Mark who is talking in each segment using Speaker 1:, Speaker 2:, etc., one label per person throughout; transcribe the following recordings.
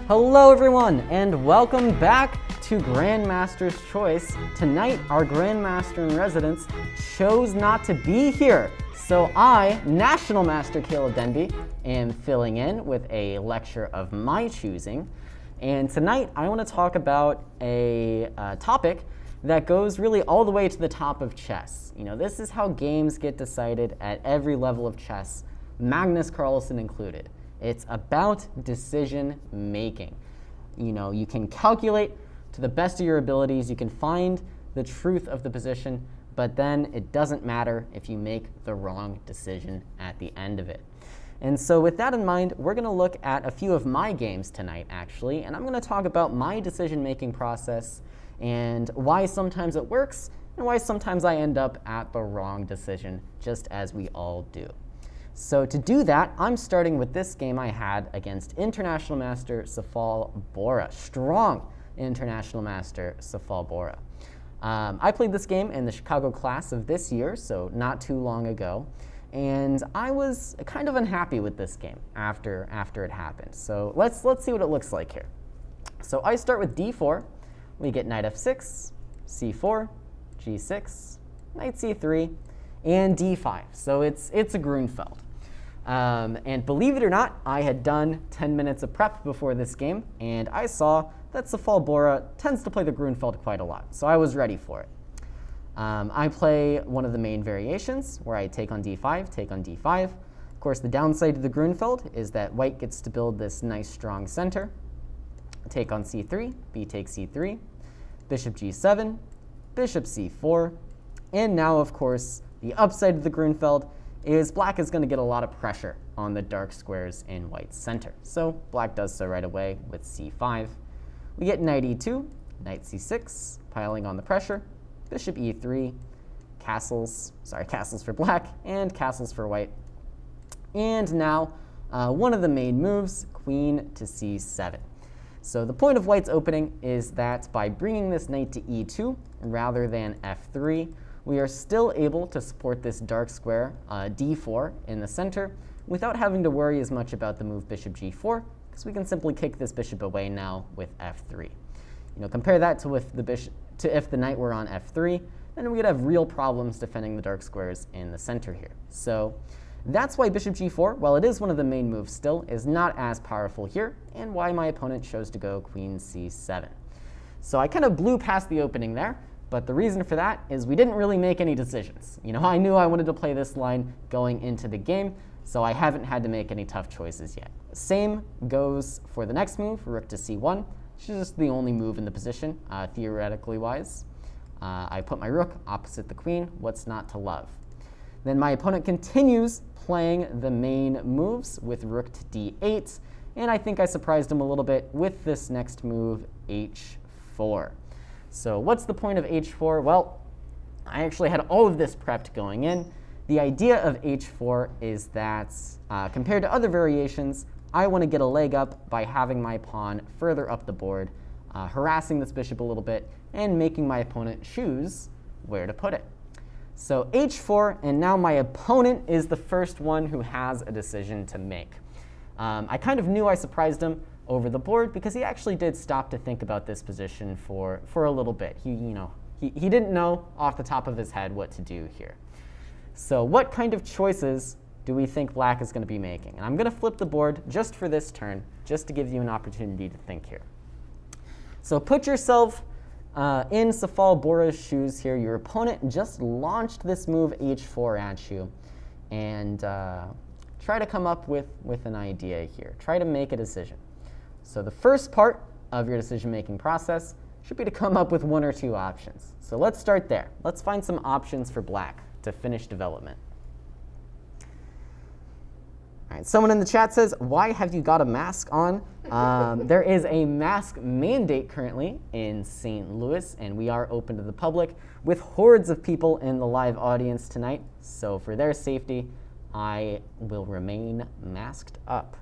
Speaker 1: Hello everyone, and welcome back to Grandmaster's Choice. Tonight, our Grandmaster in Residence chose not to be here, so I, National Master Caleb Denby, am filling in with a lecture of my choosing. And tonight, I want to talk about a topic that goes really all the way to the top of chess. You know, this is how games get decided at every level of chess, Magnus Carlsen included. It's about decision making. You know, you can calculate to the best of your abilities, you can find the truth of the position, but then it doesn't matter if you make the wrong decision at the end of it. And so with that in mind, we're going to look at a few of my games tonight, actually, and I'm going to talk about my decision-making process and why sometimes it works and why sometimes I end up at the wrong decision, just as we all do. So to do that, I'm starting with this game I had against International Master Safal Bora. Strong International Master Safal Bora. I played this game in the Chicago class of this year, so not too long ago, and I was kind of unhappy with this game after it happened. So let's see what it looks like here. So I start with d4. We get knight f6, c4, g6, knight c3, and d5. So it's a Gruenfeld. And believe it or not, I had done 10 minutes of prep before this game, and I saw that Safal Bora tends to play the Gruenfeld quite a lot, so I was ready for it. I play one of the main variations, where I take on d5, take on d5. Of course, the downside to the Gruenfeld is that white gets to build this nice strong center. Take on c3, b takes c3, bishop g7, bishop c4, and now, of course, the upside of the Gruenfeld is black is going to get a lot of pressure on the dark squares in white's center. So black does so right away with c5. We get knight e2, knight c6, piling on the pressure, bishop e3, castles for black, and castles for white. And now, one of the main moves, queen to c7. So the point of white's opening is that by bringing this knight to e2 rather than f3, we are still able to support this dark square, d4, in the center without having to worry as much about the move bishop g4, because we can simply kick this bishop away now with f3. You know, compare that to if the knight were on f3, then we would have real problems defending the dark squares in the center here. So that's why bishop g4, while it is one of the main moves still, is not as powerful here, and why my opponent chose to go queen c7. So I kind of blew past the opening there. But the reason for that is we didn't really make any decisions. You know, I knew I wanted to play this line going into the game, so I haven't had to make any tough choices yet. Same goes for the next move, rook to c1, which is just the only move in the position, theoretically wise. I put my rook opposite the queen. What's not to love? Then my opponent continues playing the main moves with rook to d8, and I think I surprised him a little bit with this next move, h4. So what's the point of h4? Well, I actually had all of this prepped going in. The idea of h4 is that compared to other variations, I want to get a leg up by having my pawn further up the board, harassing this bishop a little bit, and making my opponent choose where to put it. So h4, and now my opponent is the first one who has a decision to make. I kind of knew I surprised him over the board because he actually did stop to think about this position for a little bit. He didn't know off the top of his head what to do here. So what kind of choices do we think black is going to be making? And I'm going to flip the board just for this turn, just to give you an opportunity to think here. So put yourself in Safal Bora's shoes here. Your opponent just launched this move h4 at you, and try to come up with an idea here. Try to make a decision. So the first part of your decision-making process should be to come up with one or two options. So let's start there. Let's find some options for black to finish development. All right, someone in the chat says, why have you got a mask on? There is a mask mandate currently in St. Louis, and we are open to the public with hordes of people in the live audience tonight. So for their safety, I will remain masked up.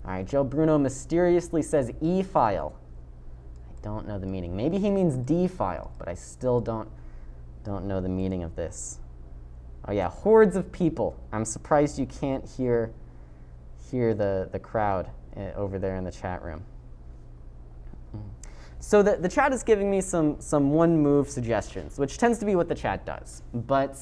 Speaker 1: All right, Joe Bruno mysteriously says e-file. don't know the meaning. Maybe he means D file, but I still don't know the meaning of this. Oh yeah, hordes of people. I'm surprised you can't hear the crowd over there in the chat room. So the chat is giving me some one move suggestions, which tends to be what the chat does. But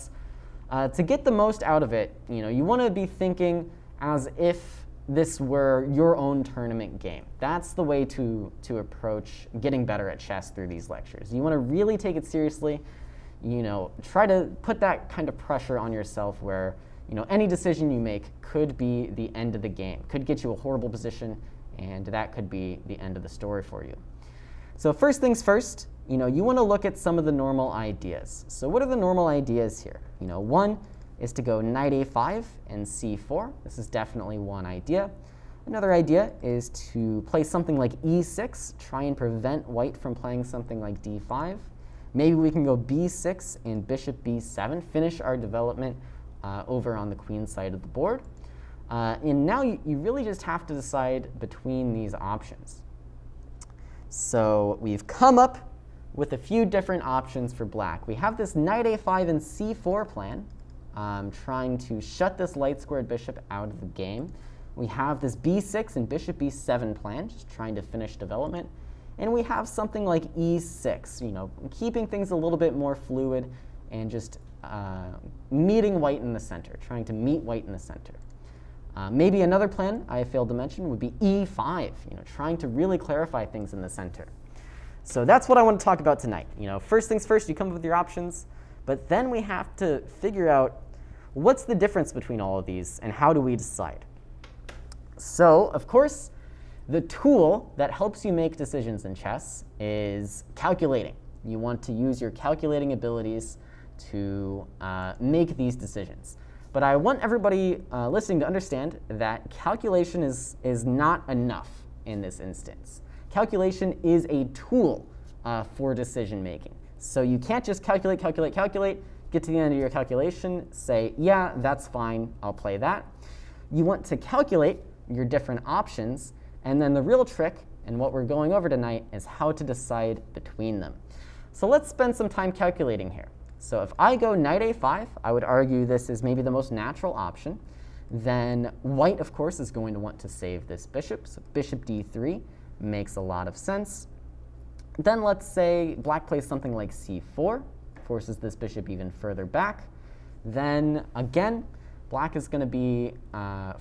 Speaker 1: to get the most out of it, you want to be thinking as if this were your own tournament game. That's the way to approach getting better at chess through these lectures. You want to really take it seriously. Try to put that kind of pressure on yourself where any decision you make could be the end of the game, could get you a horrible position, and that could be the end of the story for you. So first things first, you want to look at some of the normal ideas. So what are the normal ideas here? One is to go knight a5 and c4. This is definitely one idea. Another idea is to play something like e6, try and prevent white from playing something like d5. Maybe we can go b6 and bishop b7, finish our development over on the queen side of the board. And now you really just have to decide between these options. So we've come up with a few different options for black. We have this knight a5 and c4 plan, trying to shut this light-squared bishop out of the game. We have this b6 and bishop b7 plan, just trying to finish development. And we have something like e6, keeping things a little bit more fluid and just meeting white in the center, trying to meet white in the center. Maybe another plan I failed to mention would be e5, trying to really clarify things in the center. So that's what I want to talk about tonight. First things first, you come up with your options, but then we have to figure out what's the difference between all of these and how do we decide. So, of course, the tool that helps you make decisions in chess is calculating. You want to use your calculating abilities to make these decisions. But I want everybody listening to understand that calculation is not enough in this instance. Calculation is a tool for decision making. So you can't just calculate, get to the end of your calculation, say, yeah, that's fine, I'll play that. You want to calculate your different options, and then the real trick, and what we're going over tonight, is how to decide between them. So let's spend some time calculating here. So if I go knight a5, I would argue this is maybe the most natural option. Then white, of course, is going to want to save this bishop. So bishop d3 makes a lot of sense. Then let's say black plays something like c4, forces this bishop even further back. Then again, black is going to be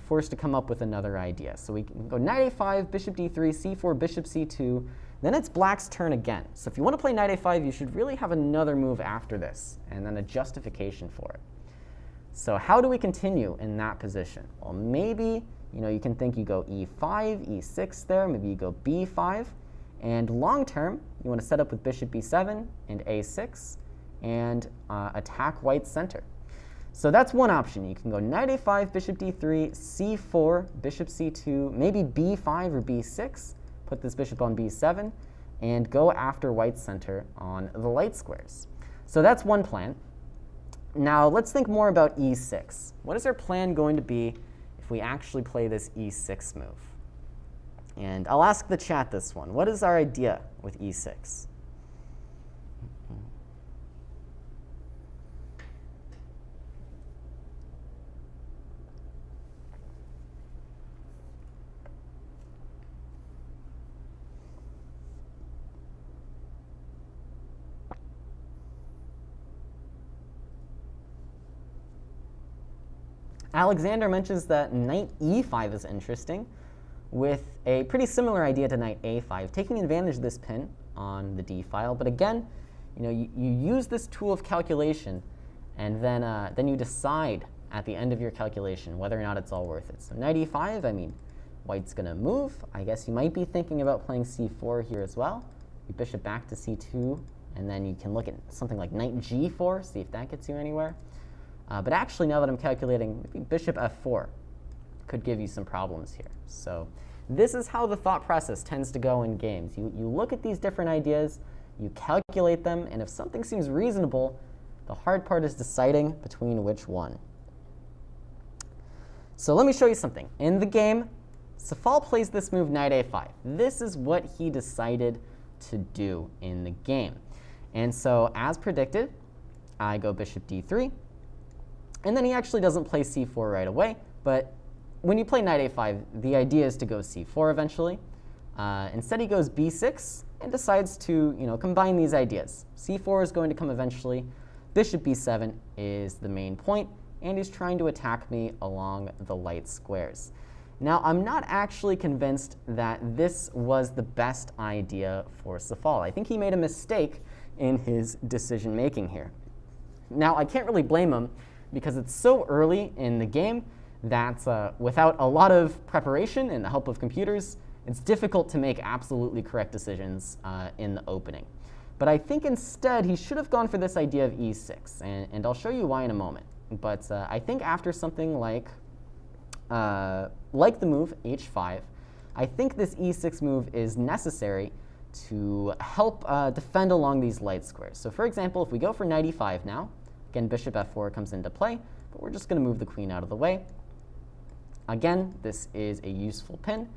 Speaker 1: forced to come up with another idea. So we can go knight a5, bishop d3, c4, bishop c2. Then it's black's turn again. So if you want to play knight a5, you should really have another move after this, and then a justification for it. So how do we continue in that position? Well, maybe you can think you go e5, e6 there, maybe you go b5, and long term, you want to set up with bishop b7 and a6, and attack white's center. So that's one option. You can go knight a5, bishop d3, c4, bishop c2, maybe b5 or b6, put this bishop on b7, and go after white's center on the light squares. So that's one plan. Now let's think more about e6. What is our plan going to be if we actually play this e6 move? And I'll ask the chat this one. What is our idea with e6? Alexander mentions that knight e5 is interesting, with a pretty similar idea to knight a5, taking advantage of this pin on the d file. But again, you use this tool of calculation, and then you decide at the end of your calculation whether or not it's all worth it. So knight e5, I mean, white's going to move. I guess you might be thinking about playing c4 here as well. You bishop back to c2, and then you can look at something like knight g4, see if that gets you anywhere. But actually, now that I'm calculating, maybe bishop f4 could give you some problems here. So this is how the thought process tends to go in games. You look at these different ideas, you calculate them, and if something seems reasonable, the hard part is deciding between which one. So let me show you something. In the game, Safal plays this move knight a5. This is what he decided to do in the game. And so, as predicted, I go bishop d3, and then he actually doesn't play c4 right away, but when you play knight a5, the idea is to go c4 eventually. Instead, he goes b6 and decides to, combine these ideas. c4 is going to come eventually. Bishop b7 is the main point, and he's trying to attack me along the light squares. Now, I'm not actually convinced that this was the best idea for Safal. I think he made a mistake in his decision-making here. Now, I can't really blame him because it's so early in the game that without a lot of preparation and the help of computers, it's difficult to make absolutely correct decisions in the opening. But I think instead he should have gone for this idea of e6, and I'll show you why in a moment. But I think after something like the move h5, I think this e6 move is necessary to help defend along these light squares. So for example, if we go for knight e5 now, again, bishop f4 comes into play, but we're just going to move the queen out of the way. Again, this is a useful pin.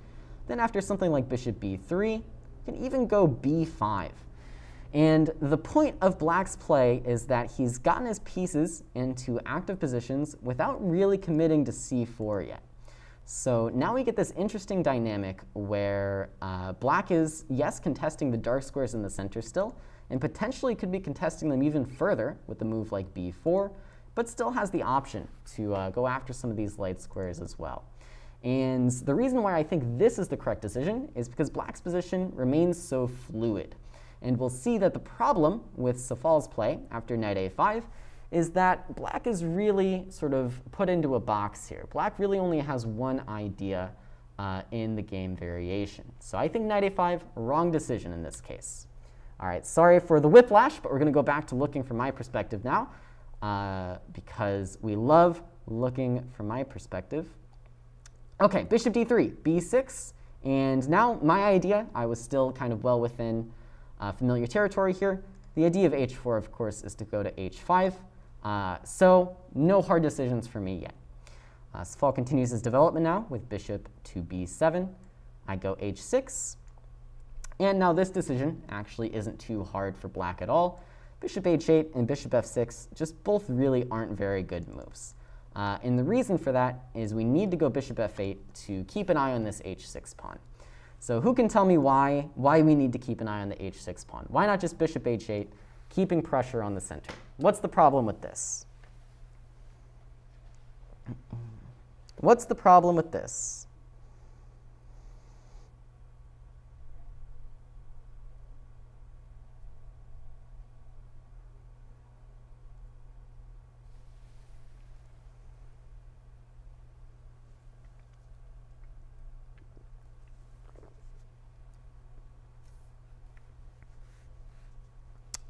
Speaker 1: Then after something like bishop b3, you can even go b5. And the point of black's play is that he's gotten his pieces into active positions without really committing to c4 yet. So now we get this interesting dynamic where black is, yes, contesting the dark squares in the center still, and potentially could be contesting them even further with a move like b4, but still has the option to go after some of these light squares as well. And the reason why I think this is the correct decision is because black's position remains so fluid. And we'll see that the problem with Safal's play after knight a5 is that black is really sort of put into a box here. Black really only has one idea in the game variation. So I think knight a5, wrong decision in this case. All right, sorry for the whiplash, but we're going to go back to looking from my perspective now because we love looking from my perspective. Okay, bishop d3, b6, and now my idea, I was still kind of well within familiar territory here. The idea of h4, of course, is to go to h5, so no hard decisions for me yet. Safal continues his development now with bishop to b7. I go h6, and now this decision actually isn't too hard for black at all. Bishop h8 and bishop f6 just both really aren't very good moves. And the reason for that is we need to go bishop f8 to keep an eye on this h6 pawn. So who can tell me why we need to keep an eye on the h6 pawn? Why not just bishop h8, keeping pressure on the center? What's the problem with this? What's the problem with this?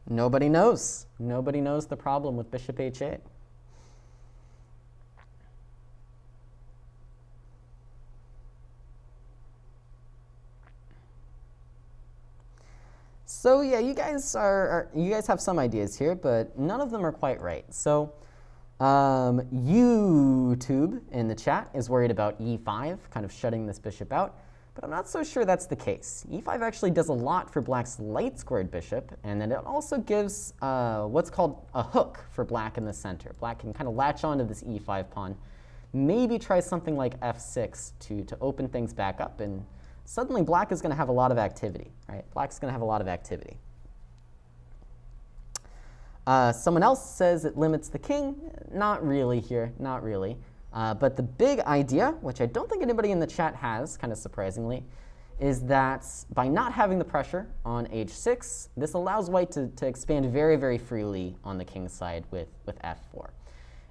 Speaker 1: Nobody knows. Nobody knows the problem with bishop h8. So yeah, you guys have some ideas here, but none of them are quite right. So YouTube in the chat is worried about e5, kind of shutting this bishop out. But I'm not so sure that's the case. e5 actually does a lot for black's light squared bishop, and then it also gives what's called a hook for black in the center. Black can kind of latch onto this e5 pawn, maybe try something like f6 to open things back up, and suddenly black is going to have a lot of activity, right? Black's going to have a lot of activity. Someone else says it limits the king. Not really here, not really. But the big idea, which I don't think anybody in the chat has, kind of surprisingly, is that by not having the pressure on h6, this allows white to expand very, very freely on the king's side with f4.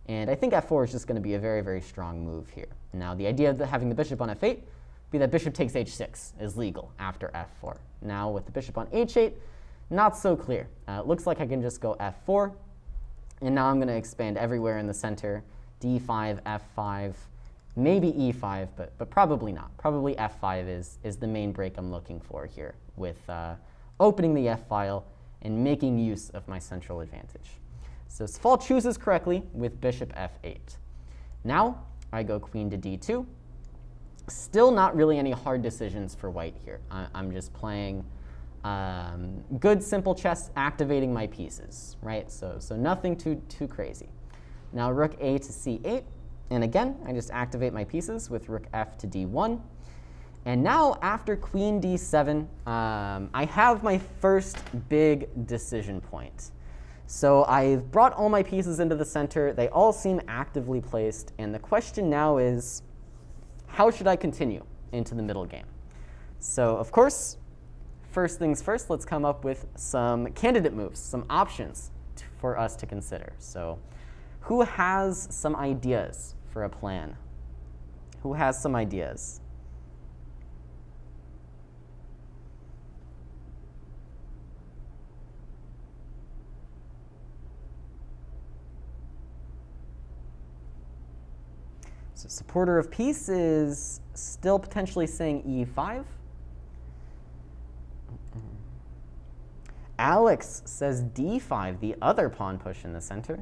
Speaker 1: And I think f4 is just going to be a very, very strong move here. Now, the idea of having the bishop on f8 be that bishop takes h6 is legal after f4. Now, with the bishop on h8, not so clear. It looks like I can just go f4, and now I'm going to expand everywhere in the center. d5, f5, maybe e5, but probably not. Probably f5 is the main break I'm looking for here with opening the f-file and making use of my central advantage. So Safal chooses correctly with bishop f8. Now I go queen to d2. Still not really any hard decisions for white here. I'm just playing Good, simple chess activating my pieces, right? So nothing too crazy. Now rook a to c8, and again, I just activate my pieces with rook f to d1. And now, after queen d7, I have my first big decision point. So I've brought all my pieces into the center. They all seem actively placed. And the question now is, how should I continue into the middle game? So, of course, first things first, let's come up with some candidate moves, some options for us to consider. So who has some ideas for a plan? Who has some ideas? So supporter of peace is still potentially saying e5. Alex says d5, the other pawn push in the center.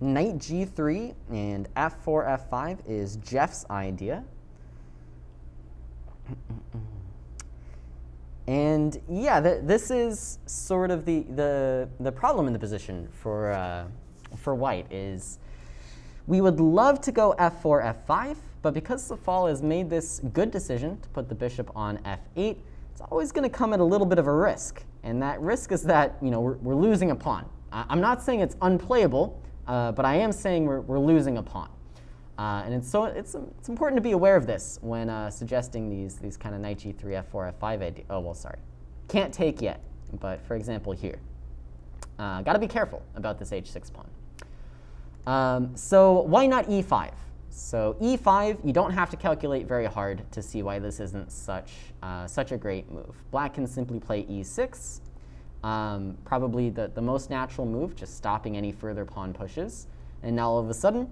Speaker 1: Knight g3 and f4, f5 is Jeff's idea. And yeah, this is sort of the problem in the position for white is we would love to go f4, f5, but because Safal has made this good decision to put the bishop on f8, it's always going to come at a little bit of a risk. And that risk is that we're losing a pawn. I'm not saying it's unplayable, but I am saying we're losing a pawn. And it's important to be aware of this when suggesting these kind of knight g3, f4, f5 ideas. Oh, well, sorry. Can't take yet, but for example here. Got to be careful about this h6 pawn. So why not e5? So e5, you don't have to calculate very hard to see why this isn't such a great move. Black can simply play e6. Probably the most natural move, just stopping any further pawn pushes. And now all of a sudden,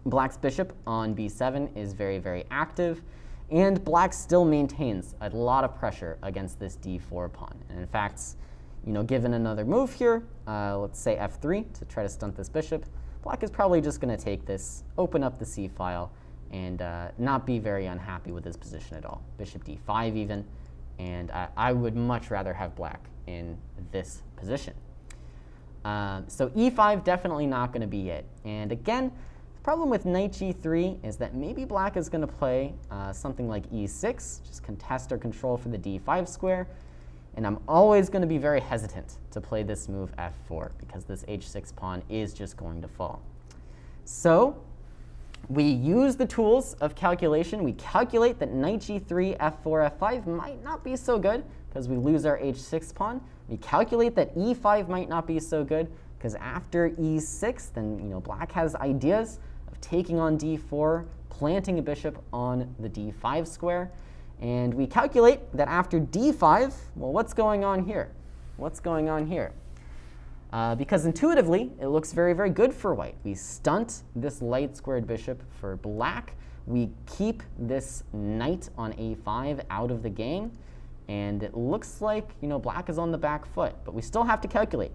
Speaker 1: Black's bishop on b7 is very, very active, and Black still maintains a lot of pressure against this d4 pawn. And in fact, given another move here, let's say f3 to try to stunt this bishop, Black is probably just going to take this, open up the c file, and not be very unhappy with his position at all. Bishop d5 even, and I would much rather have Black in this position. So e5 definitely not going to be it. And again, the problem with knight g3 is that maybe Black is going to play something like e6, just contest or control for the d5 square. And I'm always going to be very hesitant to play this move f4 because this h6 pawn is just going to fall. So we use the tools of calculation. We calculate that knight g3, f4, f5 might not be so good because we lose our h6 pawn. We calculate that e5 might not be so good because after e6, then Black has ideas of taking on d4, planting a bishop on the d5 square. And we calculate that after d5, well, what's going on here? What's going on here? Because intuitively, it looks very, very good for white. We stunt this light squared bishop for Black. We keep this knight on a5 out of the game. And it looks like Black is on the back foot. But we still have to calculate.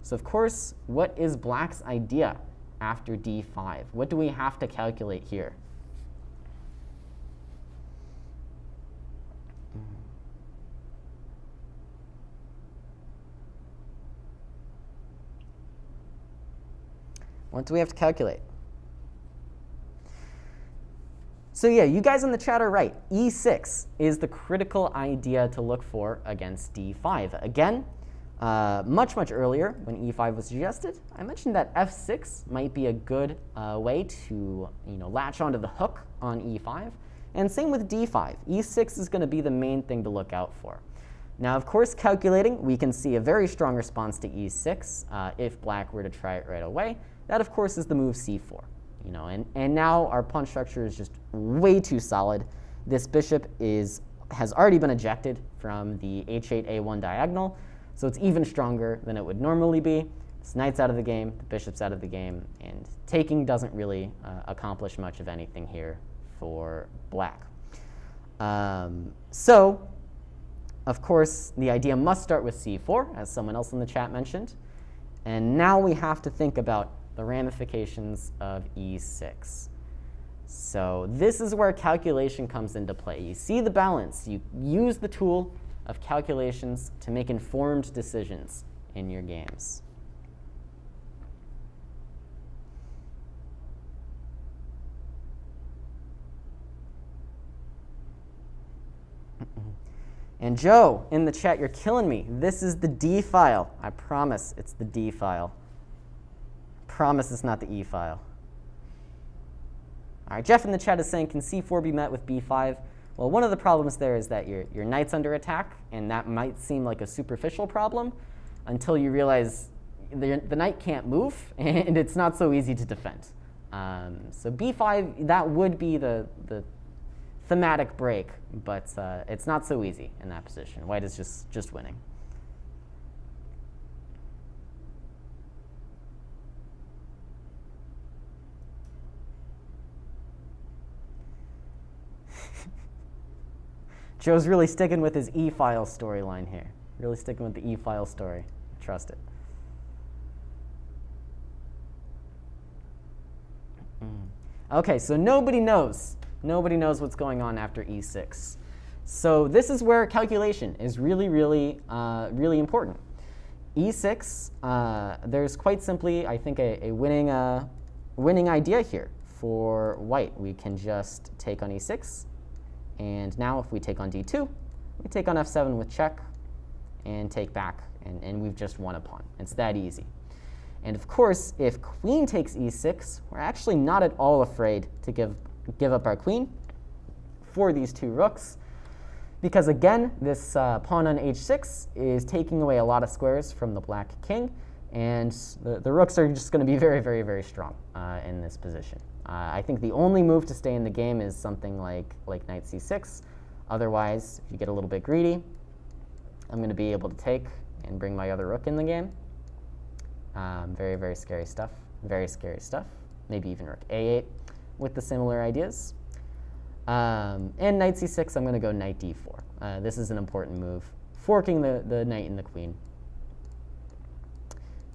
Speaker 1: So of course, what is Black's idea after d5? What do we have to calculate here? What do we have to calculate? So yeah, you guys in the chat are right. e6 is the critical idea to look for against d5. Again, much earlier when e5 was suggested, I mentioned that f6 might be a good way to latch onto the hook on e5. And same with d5. e6 is going to be the main thing to look out for. Now, of course, calculating, we can see a very strong response to e6 if Black were to try it right away. That, of course, is the move c4. And now our pawn structure is just way too solid. This bishop has already been ejected from the h8, a1 diagonal, so it's even stronger than it would normally be. This knight's out of the game, the bishop's out of the game, and taking doesn't really accomplish much of anything here for Black. So, of course, the idea must start with c4, as someone else in the chat mentioned. And now we have to think about the ramifications of e6. So this is where calculation comes into play. You see the balance. You use the tool of calculations to make informed decisions in your games. And Joe, in the chat, you're killing me. This is the D file. I promise it's the D file. Promise it's not the E file. All right, Jeff in the chat is saying, can c4 be met with b5? Well, one of the problems there is that your knight's under attack, and that might seem like a superficial problem until you realize the knight can't move, and it's not so easy to defend. So b5, that would be the thematic break, but it's not so easy in that position. White is just winning. Joe's really sticking with his E-file storyline here. Really sticking with the E-file story. Trust it. Okay, so nobody knows. Nobody knows what's going on after E6. So this is where calculation is really, really, really important. E6, there's quite simply, I think, a winning idea here for white. We can just take on E6. And now if we take on D2, we take on F7 with check and take back, and we've just won a pawn. It's that easy. And of course, if queen takes E6, we're actually not at all afraid to give up our queen for these two rooks, because again, this pawn on H6 is taking away a lot of squares from the black king, and the rooks are just going to be very, very, very strong in this position. I think the only move to stay in the game is something like knight c6. Otherwise, if you get a little bit greedy, I'm going to be able to take and bring my other rook in the game. Very, very scary stuff. Very scary stuff. Maybe even rook a8 with the similar ideas. And knight c6, I'm going to go knight d4. This is an important move, forking the knight and the queen.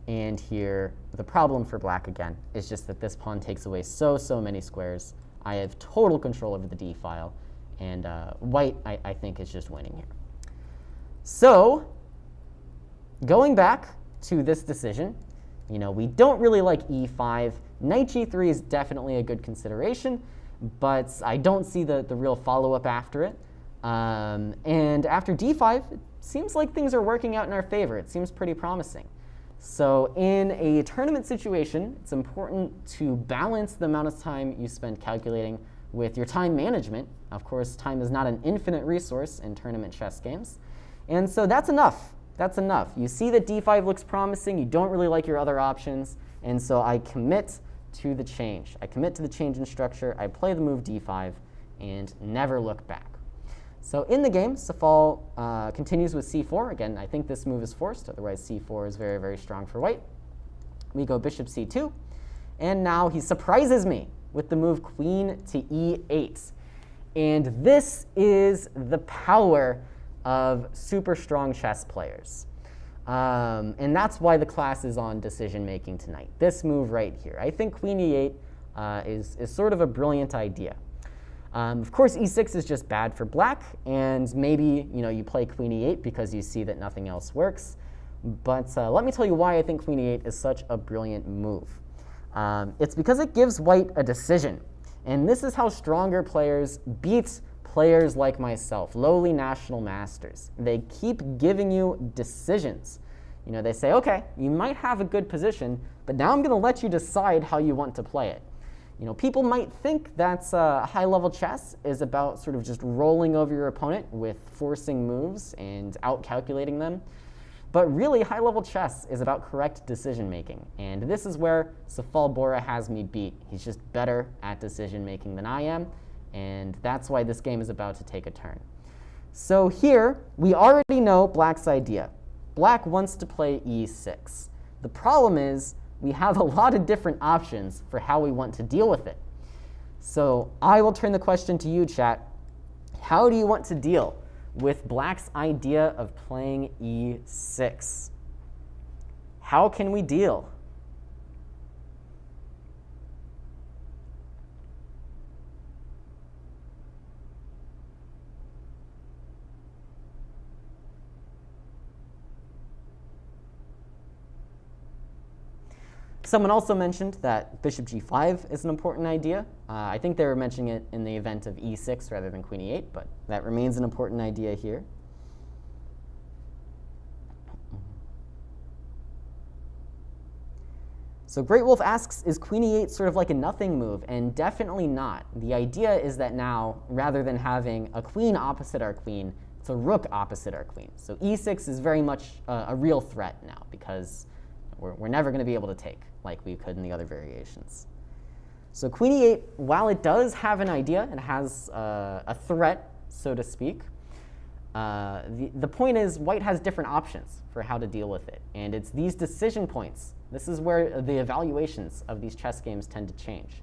Speaker 1: And here, the problem for black, again, is just that this pawn takes away so many squares. I have total control over the d file, and white, I think, is just winning here. So, going back to this decision, we don't really like e5. Knight g3 is definitely a good consideration, but I don't see the real follow-up after it. And after d5, it seems like things are working out in our favor. It seems pretty promising. So in a tournament situation, it's important to balance the amount of time you spend calculating with your time management. Of course, time is not an infinite resource in tournament chess games. And so that's enough. That's enough. You see that d5 looks promising. You don't really like your other options. And so I commit to the change. I commit to the change in structure. I play the move d5 and never look back. So in the game, Safal continues with c4. Again, I think this move is forced. Otherwise, c4 is very, very strong for white. We go bishop c2. And now he surprises me with the move queen to e8. And this is the power of super strong chess players. And that's why the class is on decision-making tonight. This move right here. I think queen e8 is sort of a brilliant idea. Of course, e6 is just bad for black, and maybe you play queen e8 because you see that nothing else works. But let me tell you why I think queen e8 is such a brilliant move. It's because it gives white a decision. And this is how stronger players beat players like myself, lowly national masters. They keep giving you decisions. They say, okay, you might have a good position, but now I'm going to let you decide how you want to play it. People might think that high-level chess is about sort of just rolling over your opponent with forcing moves and out-calculating them. But really, high-level chess is about correct decision-making. And this is where Safal Bora has me beat. He's just better at decision-making than I am. And that's why this game is about to take a turn. So here, we already know black's idea. Black wants to play e6. The problem is, we have a lot of different options for how we want to deal with it. So I will turn the question to you, chat. How do you want to deal with black's idea of playing e6? How can we deal? Someone also mentioned that bishop g5 is an important idea. I think they were mentioning it in the event of e6 rather than queen e8, but that remains an important idea here. So Great Wolf asks, is queen e8 sort of like a nothing move? And definitely not. The idea is that now, rather than having a queen opposite our queen, it's a rook opposite our queen. So e6 is very much a real threat now, because we're never going to be able to take like we could in the other variations. So queen e8, while it does have an idea, it has a threat, so to speak, the point is white has different options for how to deal with it. And it's these decision points. This is where the evaluations of these chess games tend to change.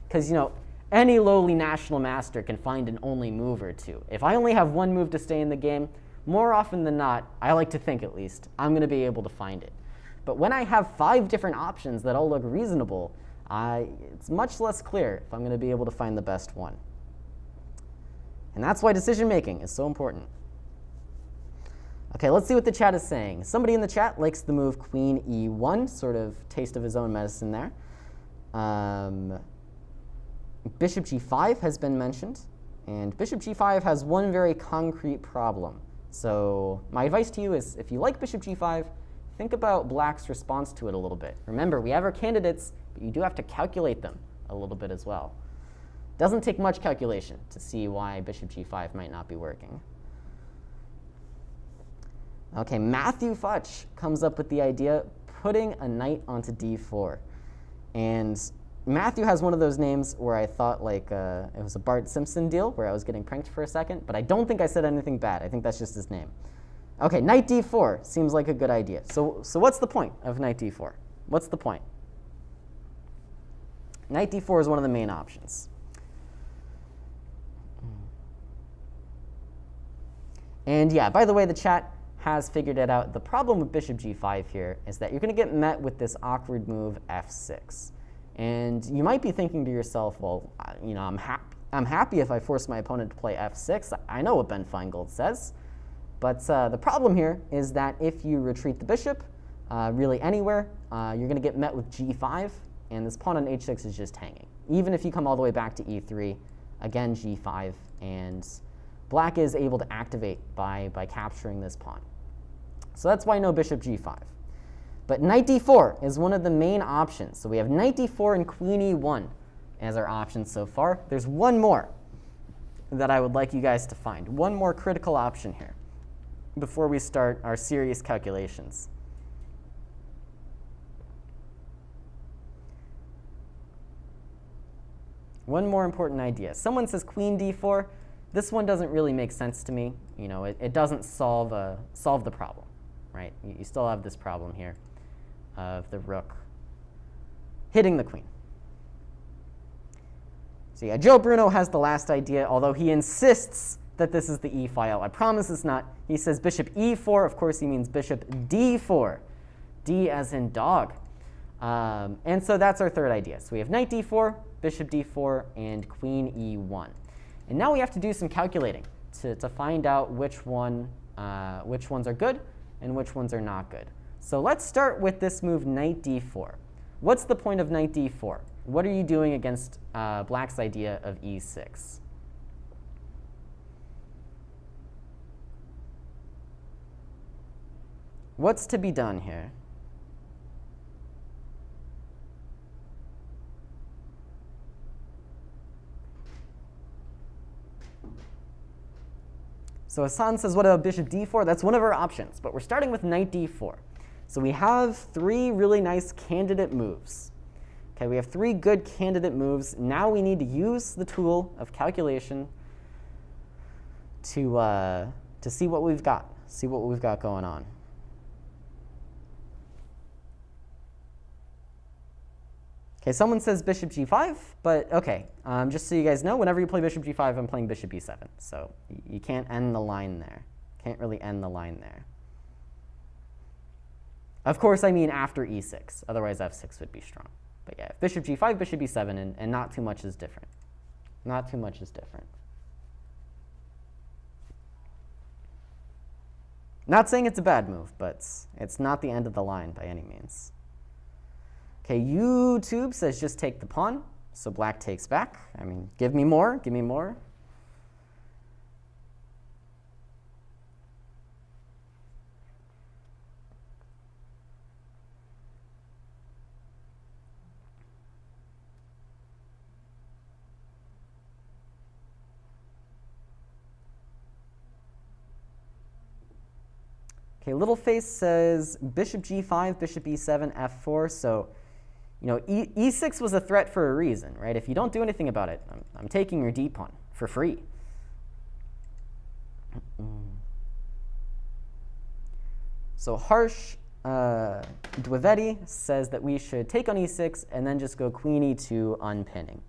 Speaker 1: Because, you know, any lowly national master can find an only move or two. If I only have one move to stay in the game, more often than not, I like to think at least, I'm going to be able to find it. But when I have 5 different options that all look reasonable, it's much less clear if I'm going to be able to find the best one. And that's why decision making is so important. Okay, let's see what the chat is saying. Somebody in the chat likes the move queen e1, sort of taste of his own medicine there. Bishop g5 has been mentioned, and bishop g5 has one very concrete problem. So my advice to you is, if you like bishop g5, think about black's response to it a little bit. Remember, we have our candidates, but you do have to calculate them a little bit as well. Doesn't take much calculation to see why bishop g5 might not be working. Okay, Matthew Futch comes up with the idea putting a knight onto d4. And Matthew has one of those names where I thought like it was a Bart Simpson deal where I was getting pranked for a second, but I don't think I said anything bad. I think that's just his name. Okay, knight d4 seems like a good idea. So what's the point of knight d4? What's the point? Knight d4 is one of the main options. And yeah, by the way, the chat has figured it out. The problem with bishop g5 here is that you're going to get met with this awkward move f6. And you might be thinking to yourself, well, you know, I'm happy if I force my opponent to play f6. I know what Ben Feingold says. But the problem here is that if you retreat the bishop really anywhere, you're going to get met with g5, and this pawn on h6 is just hanging. Even if you come all the way back to e3, again g5, and black is able to activate by capturing this pawn. So that's why no bishop g5. But knight d4 is one of the main options. So we have knight d4 and queen e1 as our options so far. There's one more that I would like you guys to find. One more critical option here before we start our serious calculations. One more important idea. Someone says queen d4. This one doesn't really make sense to me. You know, it doesn't solve the problem, right? You still have this problem here of the rook hitting the queen. So yeah, Joe Bruno has the last idea, although he insists that this is the e file. I promise it's not. He says bishop e4. Of course, he means bishop d4. D as in dog. And so that's our third idea. So we have knight d4, bishop d4, and queen e1. And now we have to do some calculating to find out which ones are good and which ones are not good. So let's start with this move, knight d4. What's the point of knight d4? What are you doing against black's idea of e6? What's to be done here? So Hassan says, what about bishop d4? That's one of our options, but we're starting with knight d4. So we have 3 really nice candidate moves. Okay, we have 3 good candidate moves. Now we need to use the tool of calculation to see what we've got, going on. Okay, someone says bishop g5, but okay, just so you guys know, whenever you play bishop g5, I'm playing bishop e7. So you can't end the line there. Can't really end the line there. Of course, I mean after e6. Otherwise, f6 would be strong. But yeah, bishop g5, bishop e7, and not too much is different. Not too much is different. Not saying it's a bad move, but it's not the end of the line by any means. Okay, YouTube says just take the pawn, so black takes back. I mean, give me more, give me more. Okay, Littleface says bishop g5, bishop e7, f4, so you know, e6 was a threat for a reason, right? If you don't do anything about it, I'm taking your d pawn for free. So Harsh Dwevedi says that we should take on e6 and then just go queen e2 unpinning.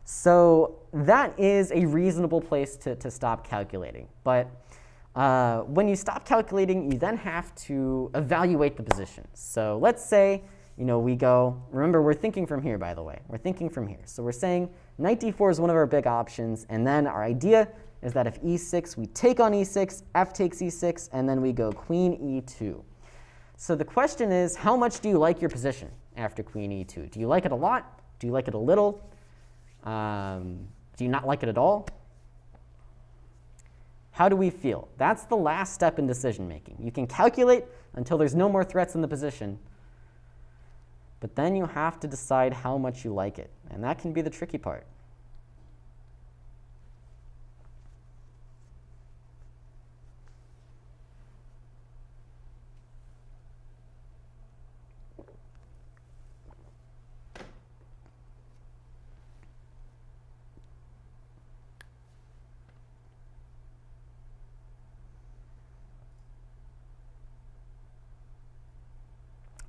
Speaker 1: So that is a reasonable place to stop calculating. But when you stop calculating, you then have to evaluate the position. So let's say, you know, we go, remember, we're thinking from here, by the way. We're thinking from here. So we're saying knight d4 is one of our big options. And then our idea is that if e6, we take on e6, f takes e6, and then we go queen e2. So the question is, how much do you like your position after queen e2? Do you like it a lot? Do you like it a little? Do you not like it at all? How do we feel? That's the last step in decision making. You can calculate until there's no more threats in the position. But then you have to decide how much you like it. And that can be the tricky part.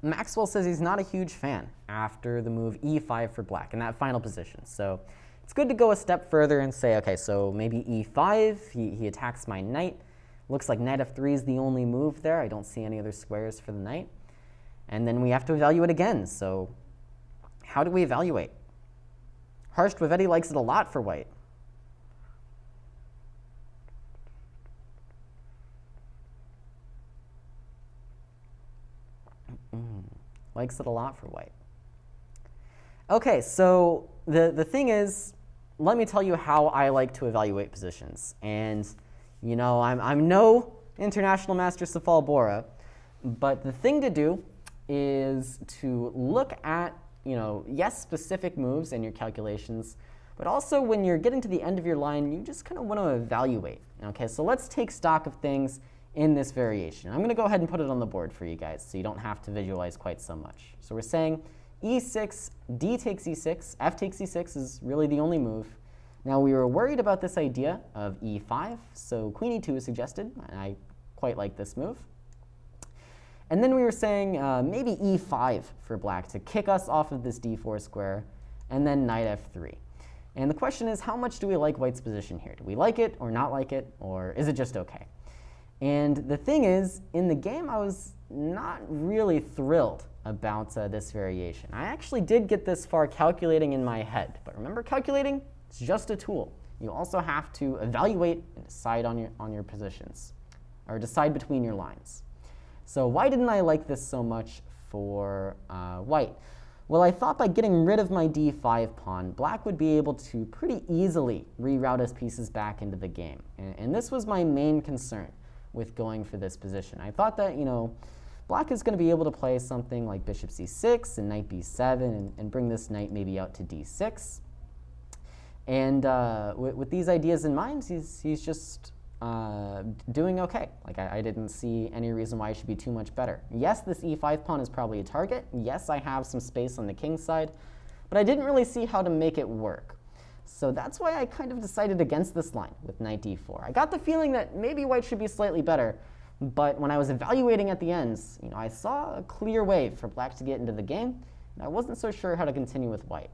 Speaker 1: Maxwell says he's not a huge fan after the move e5 for black in that final position. So it's good to go a step further and say, okay, so maybe e5, he attacks my knight. Looks like knight f3 is the only move there. I don't see any other squares for the knight. And then we have to evaluate again. So how do we evaluate? Harsh Dwevedi likes it a lot for white. Likes it a lot for white. Okay, so the thing is, let me tell you how I like to evaluate positions. And, you know, I'm no international master Safal Bora, but the thing to do is to look at, you know, yes, specific moves in your calculations, but also when you're getting to the end of your line, you just kind of want to evaluate. Okay, so let's take stock of things in this variation. I'm going to go ahead and put it on the board for you guys so you don't have to visualize quite so much. So we're saying e6, d takes e6, f takes e6 is really the only move. Now we were worried about this idea of e5, so queen e2 is suggested, and I quite like this move. And then we were saying maybe e5 for black to kick us off of this d4 square, and then knight f3. And the question is, how much do we like white's position here? Do we like it or not like it, or is it just okay? And the thing is, in the game, I was not really thrilled about this variation. I actually did get this far calculating in my head. But remember, calculating, it's just a tool. You also have to evaluate and decide on your positions, or decide between your lines. So why didn't I like this so much for white? Well, I thought by getting rid of my d5 pawn, black would be able to pretty easily reroute his pieces back into the game. And this was my main concern with going for this position. I thought that, you know, black is going to be able to play something like bishop c6 and knight b7 and bring this knight maybe out to d6. And with these ideas in mind, he's just doing okay. Like, I didn't see any reason why it should be too much better. Yes, this e5 pawn is probably a target. Yes, I have some space on the king side, but I didn't really see how to make it work. So that's why I kind of decided against this line with knight d4. I got the feeling that maybe white should be slightly better, but when I was evaluating at the ends, you know, I saw a clear way for black to get into the game, and I wasn't so sure how to continue with white.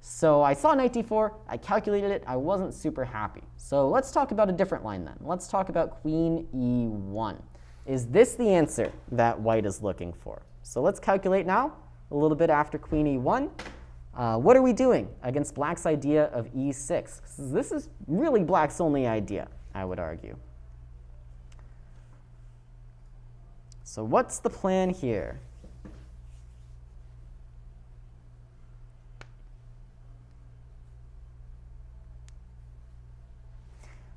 Speaker 1: So I saw knight d4, I calculated it, I wasn't super happy. So let's talk about a different line then. Let's talk about queen e1. Is this the answer that white is looking for? So let's calculate now, a little bit after queen e1. What are we doing against black's idea of e6? This is really black's only idea, I would argue. So what's the plan here?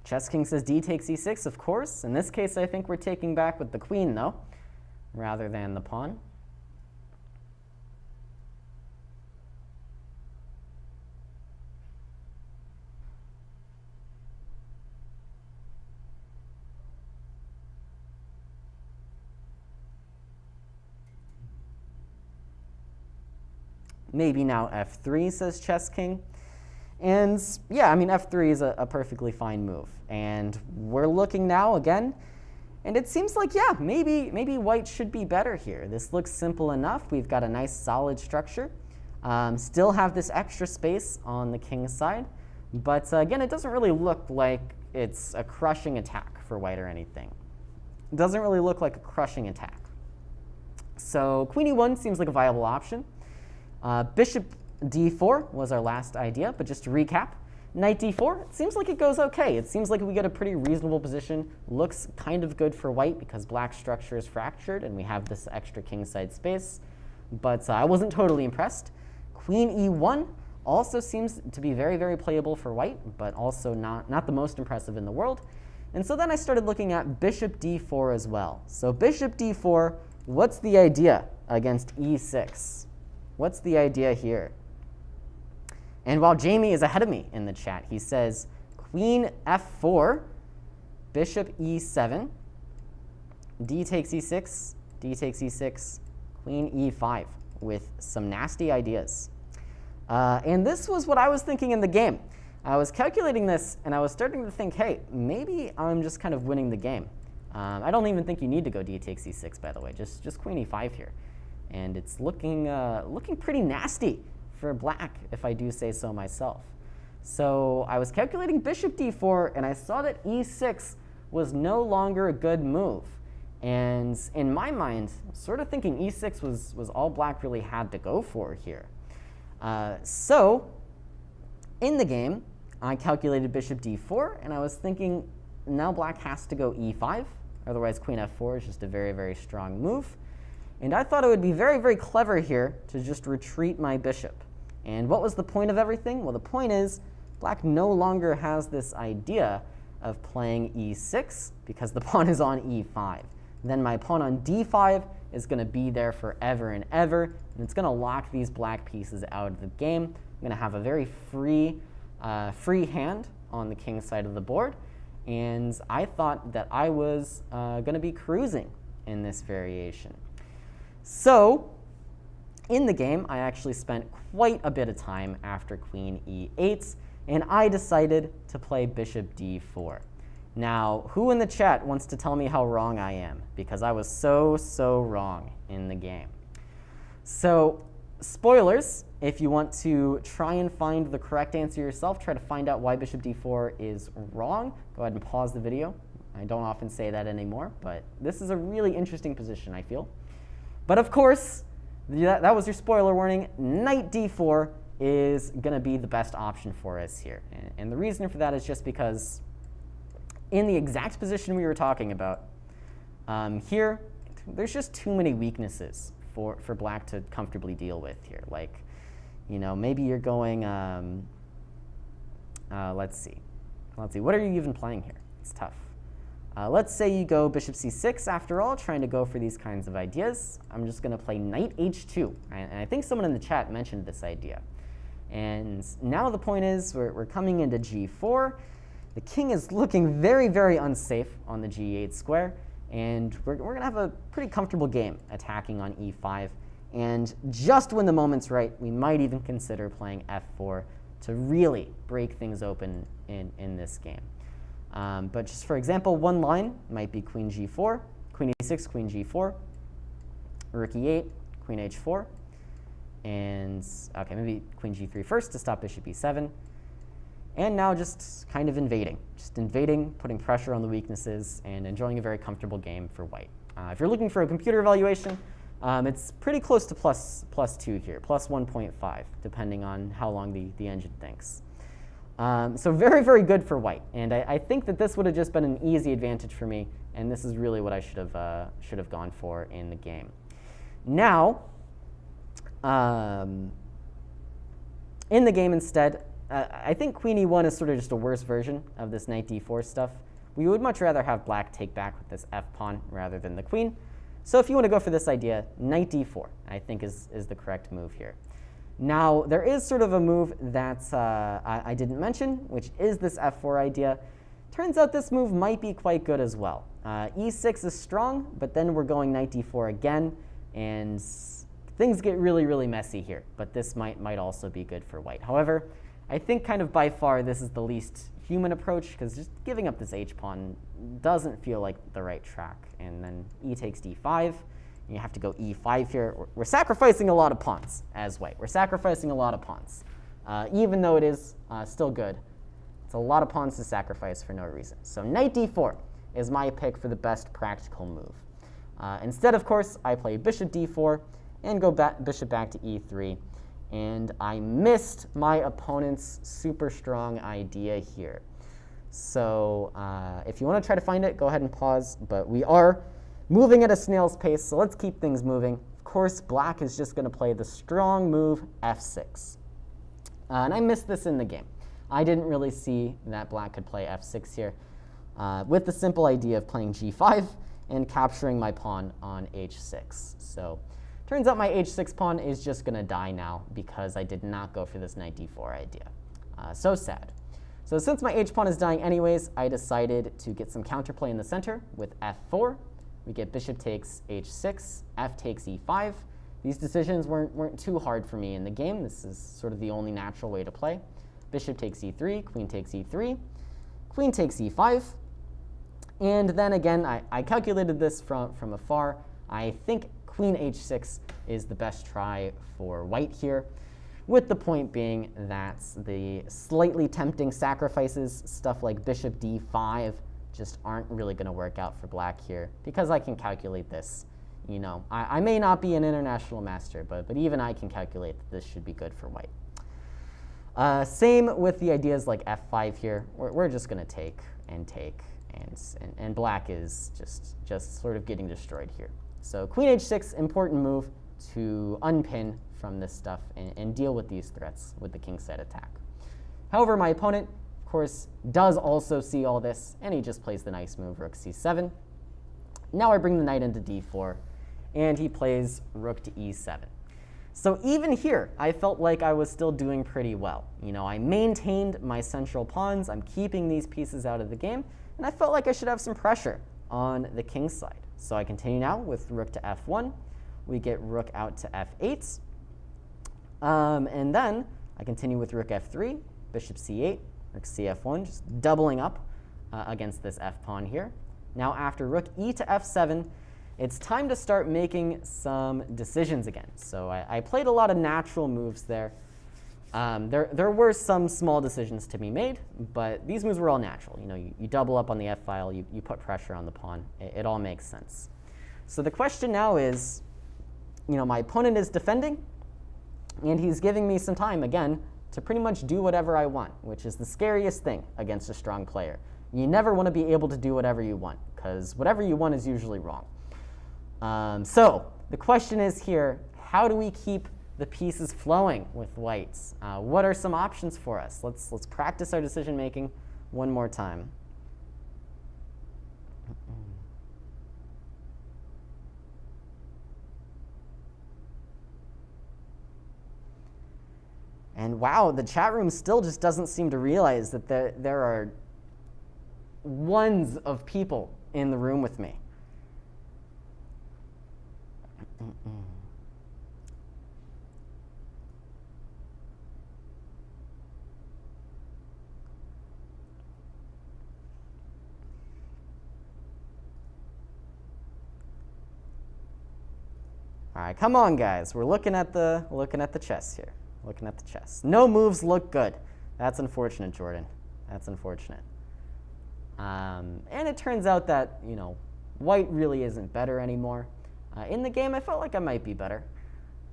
Speaker 1: Chess King says d takes e6, of course. In this case, I think we're taking back with the queen, though, rather than the pawn. Maybe now f3, says Chess King. And yeah, I mean, f3 is a perfectly fine move. And we're looking now again, and it seems like, yeah, maybe white should be better here. This looks simple enough. We've got a nice solid structure. Still have this extra space on the king's side. But again, it doesn't really look like it's a crushing attack for white or anything. It doesn't really look like a crushing attack. So queen e1 seems like a viable option. Bishop d4 was our last idea, but just to recap, knight d4, it seems like it goes okay. It seems like we get a pretty reasonable position. Looks kind of good for white because black's structure is fractured and we have this extra kingside space. But I wasn't totally impressed. Queen e1 also seems to be very, very playable for white, but also not the most impressive in the world. And so then I started looking at bishop d4 as well. So bishop d4, what's the idea against e6? What's the idea here? And while Jamie is ahead of me in the chat, he says queen f4, bishop e7, d takes e6, d takes e6, queen e5, with some nasty ideas. And this was what I was thinking in the game. I was calculating this, and I was starting to think, hey, maybe I'm just kind of winning the game. I don't even think you need to go d takes e6, by the way, just queen e5 here. And it's looking pretty nasty for black, if I do say so myself. So I was calculating bishop d4, and I saw that e6 was no longer a good move. And in my mind, sort of thinking e6 was all black really had to go for here. So in the game, I calculated bishop d4, and I was thinking now black has to go e5, otherwise queen f4 is just a very, very strong move. And I thought it would be very, very clever here to just retreat my bishop. And what was the point of everything? Well, the point is black no longer has this idea of playing e6 because the pawn is on e5. Then my pawn on d5 is going to be there forever and ever, and it's going to lock these black pieces out of the game. I'm going to have a very free hand on the king side of the board, and I thought that I was going to be cruising in this variation. So in the game, I actually spent quite a bit of time after queen e8, and I decided to play bishop d4. Now, who in the chat wants to tell me how wrong I am? Because I was so wrong in the game. So, spoilers, if you want to try and find the correct answer yourself, try to find out why bishop d4 is wrong, go ahead and pause the video. I don't often say that anymore, but this is a really interesting position, I feel. But of course, that was your spoiler warning. Knight d4 is going to be the best option for us here. And the reason for that is just because in the exact position we were talking about, here, there's just too many weaknesses for black to comfortably deal with here. Like, you know, maybe you're going, let's see, what are you even playing here? It's tough. Let's say you go bishop c6 after all, trying to go for these kinds of ideas. I'm just going to play knight h2. And I think someone in the chat mentioned this idea. And now the point is we're coming into g4. The king is looking very, very unsafe on the g8 square. And we're going to have a pretty comfortable game attacking on e5. And just when the moment's right, we might even consider playing f4 to really break things open in this game. But just for example, one line might be queen g4, queen e6, queen g4, rook e8, queen h4. And, okay, maybe queen g3 first to stop bishop e7. And now just kind of invading. Just invading, putting pressure on the weaknesses, and enjoying a very comfortable game for white. If you're looking for a computer evaluation, it's pretty close to plus 2 here, plus 1.5, depending on how long the engine thinks. So very, very good for white. And I think that this would have just been an easy advantage for me, and this is really what I should have gone for in the game. Now, in the game instead, I think queen e1 is sort of just a worse version of this knight d4 stuff. We would much rather have black take back with this f pawn rather than the queen. So if you want to go for this idea, knight d4, I think is the correct move here. Now, there is sort of a move that I didn't mention, which is this f4 idea. Turns out this move might be quite good as well. e6 is strong, but then we're going knight d4 again, and things get really, really messy here. But this might also be good for white. However, I think kind of by far this is the least human approach, because just giving up this h-pawn doesn't feel like the right track. And then e takes d5, and you have to go e5 here. We're sacrificing a lot of pawns as white. We're sacrificing a lot of pawns. Even though it is still good, it's a lot of pawns to sacrifice for no reason. So knight d4 is my pick for the best practical move. Instead, of course, I play bishop d4 and go bishop back to e3. And I missed my opponent's super strong idea here. So if you want to try to find it, go ahead and pause. But we are moving at a snail's pace, so let's keep things moving. Of course, black is just going to play the strong move f6. And I missed this in the game. I didn't really see that black could play f6 here, with the simple idea of playing g5 and capturing my pawn on h6. So turns out my h6 pawn is just going to die now because I did not go for this knight d4 idea. So sad. So since my h-pawn is dying anyways, I decided to get some counterplay in the center with f4. We get bishop takes h6, f takes e5. These decisions weren't too hard for me in the game. This is sort of the only natural way to play. Bishop takes e3, queen takes e3, queen takes e5. And then again, I calculated this from afar. I think queen h6 is the best try for white here, with the point being that the slightly tempting sacrifices, stuff like bishop d5, just aren't really going to work out for black here, because I can calculate this. You know, I may not be an international master, but even I can calculate that this should be good for white. Same with the ideas like f5 here. We're just going to take, and black is just sort of getting destroyed here. So queen h6, important move to unpin from this stuff and deal with these threats with the kingside attack. However, my opponent, of course, does also see all this, and he just plays the nice move, rook c7. Now I bring the knight into d4, and he plays rook to e7. So even here, I felt like I was still doing pretty well. You know, I maintained my central pawns. I'm keeping these pieces out of the game, and I felt like I should have some pressure on the king's side. So I continue now with rook to f1. We get rook out to f8. And then I continue with rook f3, bishop c8, rook cf1, just doubling up against this f-pawn here. Now after rook e to f7, it's time to start making some decisions again. So I played a lot of natural moves there. There were some small decisions to be made, but these moves were all natural. You know, you double up on the f-file, you put pressure on the pawn. It all makes sense. So the question now is, you know, my opponent is defending, and he's giving me some time, again, to pretty much do whatever I want, which is the scariest thing against a strong player. You never want to be able to do whatever you want, because whatever you want is usually wrong. So the question is here, how do we keep the pieces flowing with whites? What are some options for us? Let's practice our decision making one more time. And wow, the chat room still just doesn't seem to realize that there are ones of people in the room with me. All right, come on, guys. We're looking at the chess here. Looking at the chess. No moves look good. That's unfortunate, Jordan. That's unfortunate. And it turns out that, you know, white really isn't better anymore. In the game, I felt like I might be better,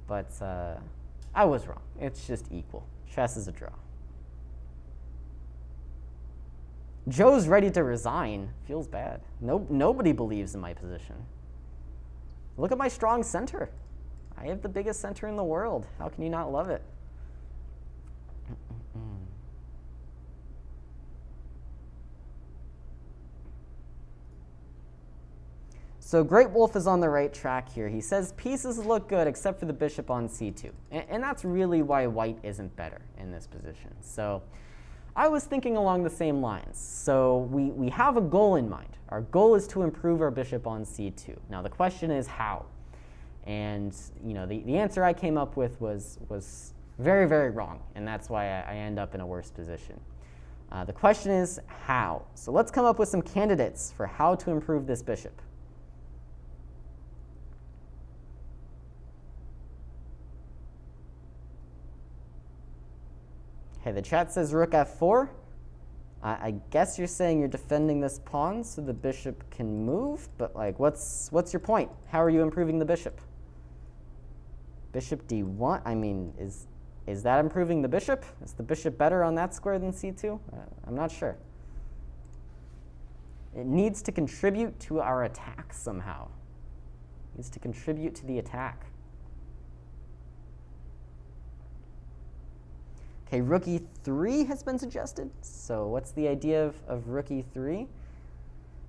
Speaker 1: but I was wrong. It's just equal. Chess is a draw. Joe's ready to resign. Feels bad. Nobody believes in my position. Look at my strong center. I have the biggest center in the world. How can you not love it? So Great Wolf is on the right track here. He says pieces look good except for the bishop on c2. And that's really why white isn't better in this position. So I was thinking along the same lines. So we have a goal in mind. Our goal is to improve our bishop on c2. Now the question is how? And you know, the answer I came up with was very, very wrong. And that's why I end up in a worse position. The question is how? So let's come up with some candidates for how to improve this bishop. Okay, the chat says rook f4. I guess you're saying you're defending this pawn so the bishop can move, but like, what's your point? How are you improving the bishop? Bishop d1. I mean, is that improving the bishop? Is the bishop better on that square than c2? I'm not sure. It needs to contribute to our attack somehow. It needs to contribute to the attack. Okay, rook e3 has been suggested. So what's the idea of rook e3?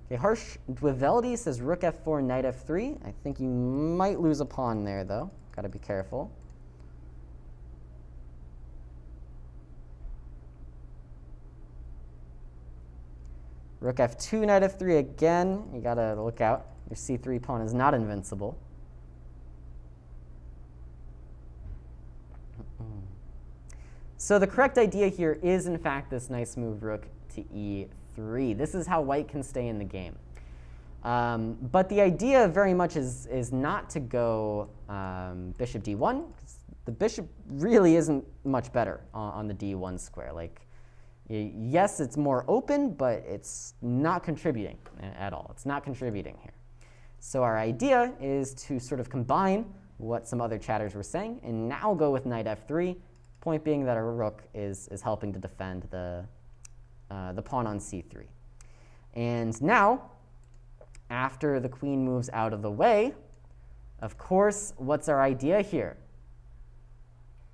Speaker 1: Okay, Harsh Dweveldi says rook f4, knight f3. I think you might lose a pawn there, though. Got to be careful. Rook f2, knight f3 again. You got to look out. Your c3 pawn is not invincible. So the correct idea here is, in fact, this nice move, rook to e3. This is how white can stay in the game. But the idea very much is not to go bishop d1, because the bishop really isn't much better on the d1 square. Like, yes, it's more open, but it's not contributing at all. It's not contributing here. So our idea is to sort of combine what some other chatters were saying and now go with knight f3. Point being that our rook is helping to defend the pawn on c3. And now, after the queen moves out of the way, of course, what's our idea here?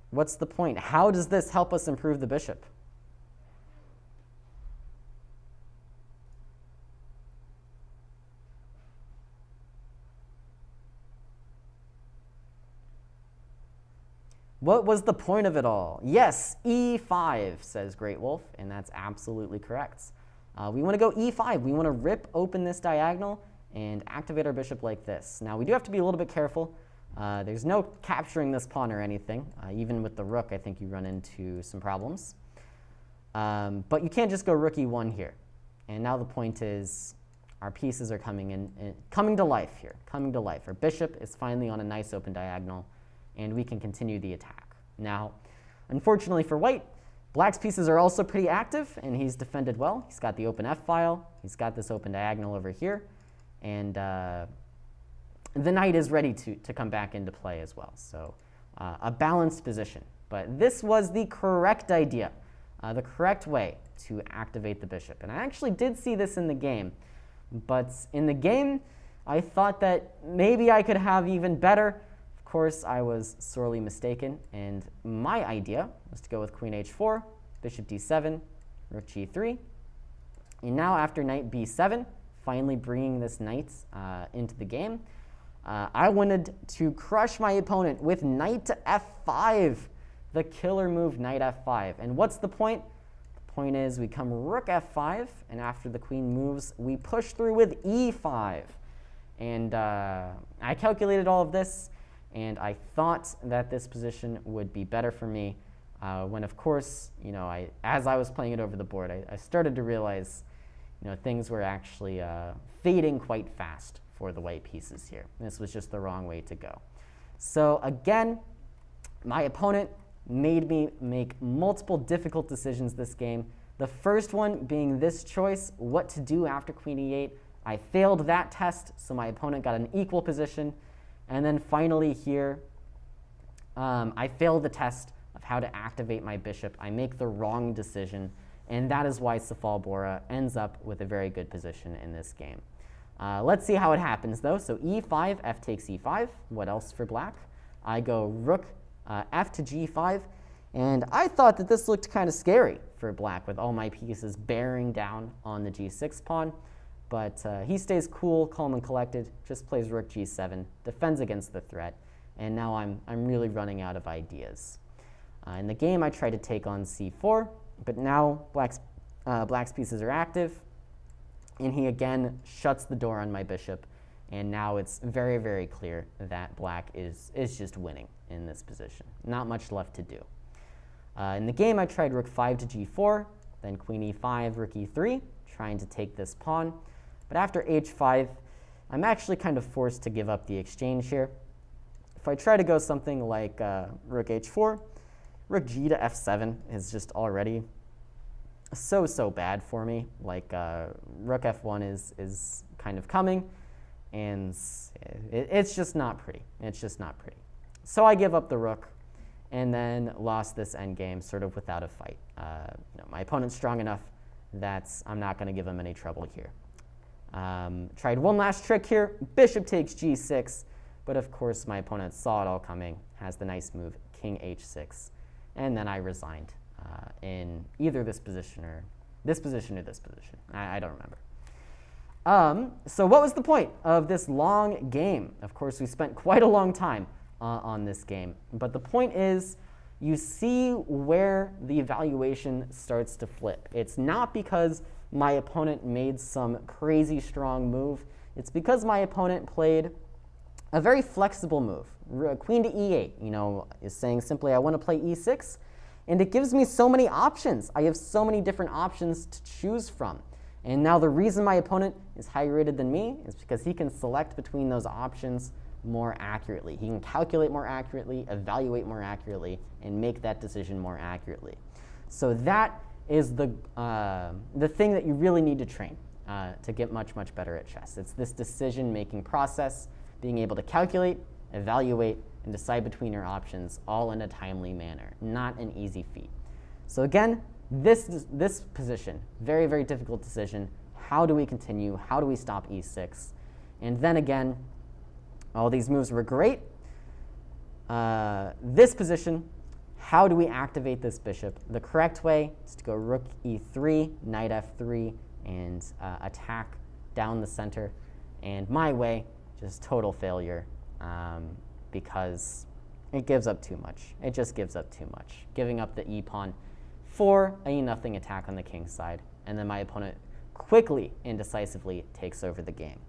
Speaker 1: What's the point? How does this help us improve the bishop? What was the point of it all? Yes, e5, says Great Wolf, and that's absolutely correct. We want to go e5. We want to rip open this diagonal and activate our bishop like this. Now, we do have to be a little bit careful. There's no capturing this pawn or anything. Even with the rook, I think you run into some problems. But you can't just go rook e1 here. And now the point is our pieces are coming to life here, coming to life. Our bishop is finally on a nice open diagonal, and we can continue the attack. Now, unfortunately for white, black's pieces are also pretty active, and he's defended well. He's got the open f-file. He's got this open diagonal over here. And the knight is ready to come back into play as well. So a balanced position. But this was the correct idea, the correct way to activate the bishop. And I actually did see this in the game. But in the game, I thought that maybe I could have even better. Of course, I was sorely mistaken, and my idea was to go with queen h4, bishop d7, rook g3. And now after knight b7, finally bringing this knight into the game, I wanted to crush my opponent with knight to f5, the killer move, knight f5. And what's the point? The point is we come rook f5, and after the queen moves, we push through with e5. And I calculated all of this, and I thought that this position would be better for me when, of course, you know, as I was playing it over the board, I started to realize, you know, things were actually fading quite fast for the white pieces here. This was just the wrong way to go. So again, my opponent made me make multiple difficult decisions this game. The first one being this choice, what to do after queen e8. I failed that test, so my opponent got an equal position. And then finally here, I failed the test of how to activate my bishop. I make the wrong decision, and that is why Safal Bora ends up with a very good position in this game. Let's see how it happens, though. So e5, f takes e5. What else for black? I go rook f to g5, and I thought that this looked kind of scary for black with all my pieces bearing down on the g6 pawn. But he stays cool, calm, and collected, just plays rook g7, defends against the threat, and now I'm really running out of ideas. In the game, I tried to take on c4, but now black's pieces are active, and he again shuts the door on my bishop, and now it's very, very clear that black is just winning in this position. Not much left to do. In the game, I tried rook 5 to g4, then queen e5, rook e3, trying to take this pawn. But after h5, I'm actually kind of forced to give up the exchange here. If I try to go something like rook h4, rook g to f7 is just already so bad for me. Like rook f1 is kind of coming, and it's just not pretty. It's just not pretty. So I give up the rook, and then lost this endgame sort of without a fight. My opponent's strong enough that I'm not going to give him any trouble here. Tried one last trick here. Bishop takes g6, but of course my opponent saw it all coming, has the nice move, king h6, and then I resigned in either this position or this position or this position. I don't remember. So what was the point of this long game? Of course, we spent quite a long time on this game, but the point is you see where the evaluation starts to flip. It's not because my opponent made some crazy strong move. It's because my opponent played a very flexible move. Queen to e8, is saying simply, I want to play e6, and it gives me so many options. I have so many different options to choose from. And now the reason my opponent is higher rated than me is because he can select between those options more accurately. He can calculate more accurately, evaluate more accurately, and make that decision more accurately. So that is the thing that you really need to train to get much, much better at chess. It's this decision-making process, being able to calculate, evaluate, and decide between your options all in a timely manner. Not an easy feat. So again, this position, very, very difficult decision. How do we continue? How do we stop e6? And then again, all these moves were great. This position, how do we activate this bishop? The correct way is to go rook e3, knight f3, and attack down the center. And my way, just total failure because it gives up too much. It just gives up too much. Giving up the e-pawn for a e-nothing attack on the king's side. And then my opponent quickly and decisively takes over the game.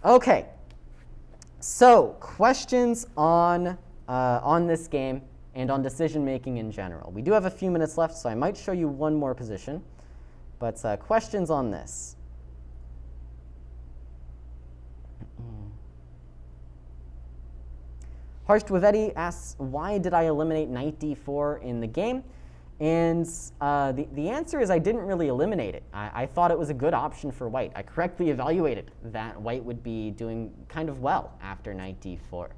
Speaker 1: Okay, so questions on this game and on decision-making in general. We do have a few minutes left, so I might show you one more position. But questions on this? Harsh Dwivedi asks, why did I eliminate knight d4 in the game? And the answer is I didn't really eliminate it. I thought it was a good option for white. I correctly evaluated that white would be doing kind of well after knight d4.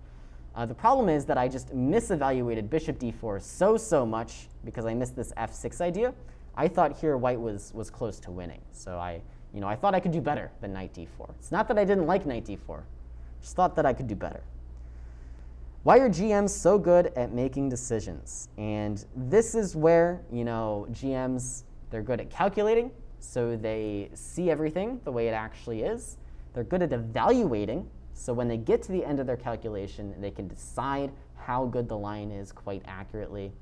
Speaker 1: The problem is that I just misevaluated bishop d4 so much because I missed this f6 idea. I thought here white was close to winning. So I thought I could do better than knight d4. It's not that I didn't like knight d4. Just thought that I could do better. Why are GMs so good at making decisions? And this is where, GMs, they're good at calculating, so they see everything the way it actually is. They're good at evaluating, so when they get to the end of their calculation, they can decide how good the line is quite accurately.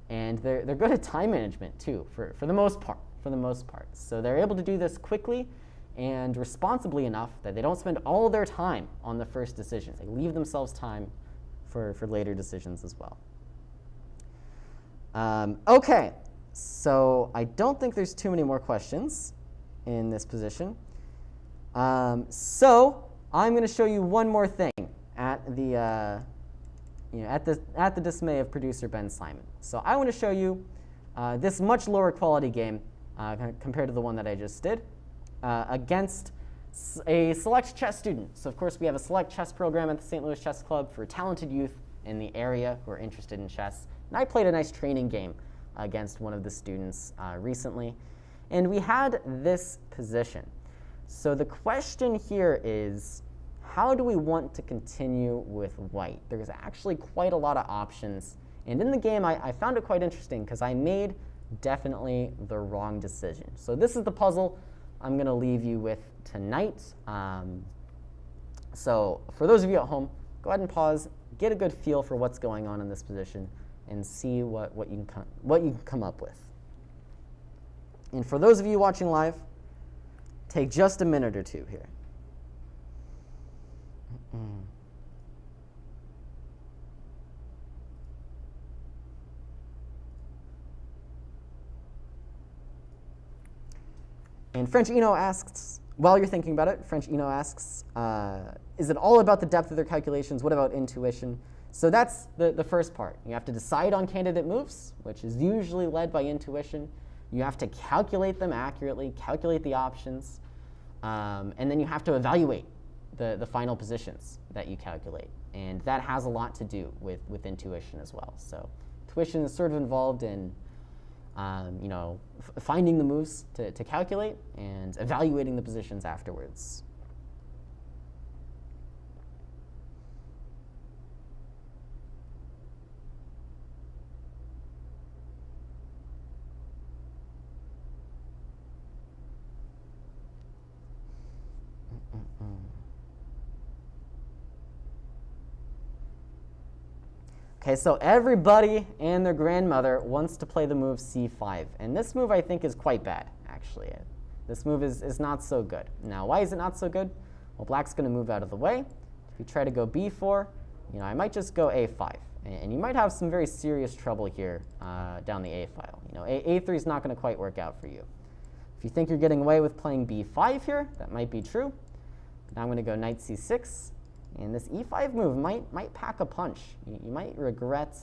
Speaker 1: And they're good at time management, too, for the most part. So they're able to do this quickly and responsibly enough that they don't spend all their time on the first decision. They leave themselves time for later decisions as well. Okay, so I don't think there's too many more questions in this position. So I'm going to show you one more thing at the at the dismay of producer Ben Simon. So I want to show you this much lower quality game compared to the one that I just did against a select chess student. So of course we have a select chess program at the St. Louis Chess Club for talented youth in the area who are interested in chess. And I played a nice training game against one of the students recently. And we had this position. So the question here is, how do we want to continue with white? There's actually quite a lot of options. And in the game, I found it quite interesting because I made definitely the wrong decision. So this is the puzzle I'm going to leave you with tonight. So for those of you at home, go ahead and pause, get a good feel for what's going on in this position, and see what you can come up with. And for those of you watching live, take just a minute or two here. And French Eno asks, while you're thinking about it, French Eno asks, is it all about the depth of their calculations? What about intuition? So that's the first part. You have to decide on candidate moves, which is usually led by intuition. You have to calculate them accurately, calculate the options, and then you have to evaluate the final positions that you calculate. And that has a lot to do with intuition as well. So intuition is sort of involved in finding the moves to calculate and evaluating the positions afterwards. Okay, so everybody and their grandmother wants to play the move c5. And this move, I think, is quite bad, actually. This move is not so good. Now, why is it not so good? Well, black's going to move out of the way. If you try to go b4, I might just go a5. And you might have some very serious trouble here down the a file. A3 is not going to quite work out for you. If you think you're getting away with playing b5 here, that might be true. Now I'm going to go knight c6. And this e5 move might pack a punch. You might regret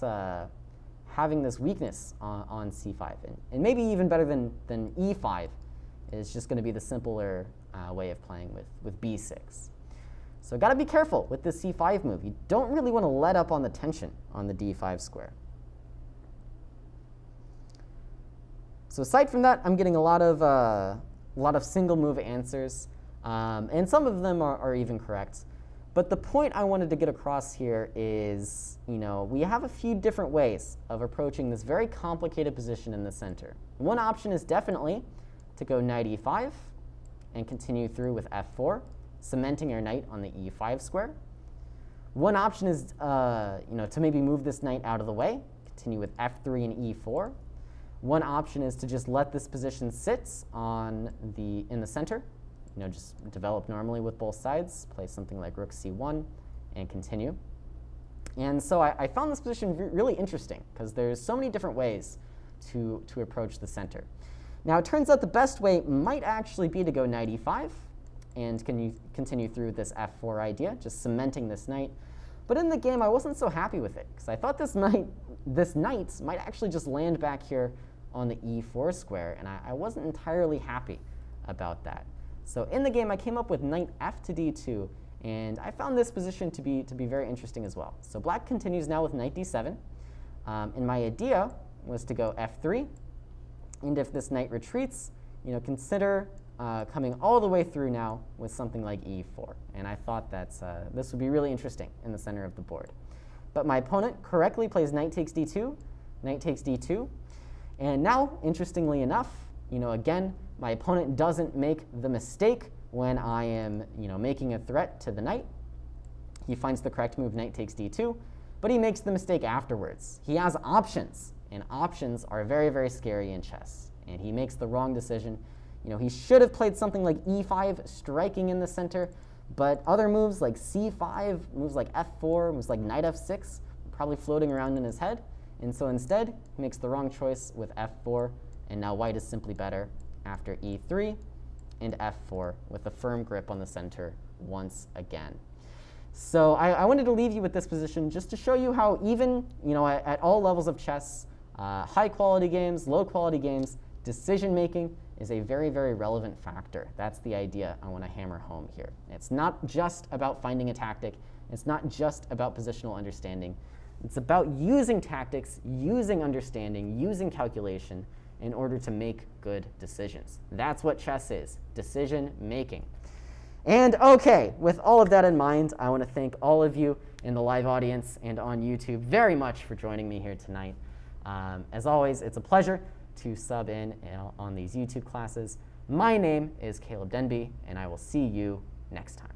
Speaker 1: having this weakness on c5. And maybe even better than e5 is just going to be the simpler way of playing with b6. So got to be careful with this c5 move. You don't really want to let up on the tension on the d5 square. So aside from that, I'm getting a lot of single move answers. And some of them are even correct. But the point I wanted to get across here is, we have a few different ways of approaching this very complicated position in the center. One option is definitely to go knight e5 and continue through with f4, cementing our knight on the e5 square. One option is, to maybe move this knight out of the way, continue with f3 and e4. One option is to just let this position sit in the center. Just develop normally with both sides, play something like rook c1, and continue. And so I found this position really interesting because there's so many different ways to approach the center. Now it turns out the best way might actually be to go knight e5 and continue through this f4 idea, just cementing this knight. But in the game I wasn't so happy with it because I thought this knight might actually just land back here on the e4 square, and I wasn't entirely happy about that. So in the game, I came up with knight f to d2, and I found this position to be very interesting as well. So black continues now with knight d7, and my idea was to go f3, and if this knight retreats, consider coming all the way through now with something like e4. And I thought that this would be really interesting in the center of the board. But my opponent correctly plays knight takes d2, knight takes d2, and now, interestingly enough, again, my opponent doesn't make the mistake when I am, making a threat to the knight. He finds the correct move, knight takes d2, but he makes the mistake afterwards. He has options, and options are very, very scary in chess. And he makes the wrong decision. He should have played something like e5, striking in the center, but other moves like c5, moves like f4, moves like knight f6, probably floating around in his head. And so instead, he makes the wrong choice with f4, and now white is simply better after e3 and f4 with a firm grip on the center once again. So I wanted to leave you with this position just to show you how even, at all levels of chess, high quality games, low quality games, decision making is a very, very relevant factor. That's the idea I want to hammer home here. It's not just about finding a tactic. It's not just about positional understanding. It's about using tactics, using understanding, using calculation in order to make good decisions. That's what chess is, decision making. And okay, with all of that in mind, I want to thank all of you in the live audience and on YouTube very much for joining me here tonight. As always, it's a pleasure to sub in on these YouTube classes. My name is Caleb Denby, and I will see you next time.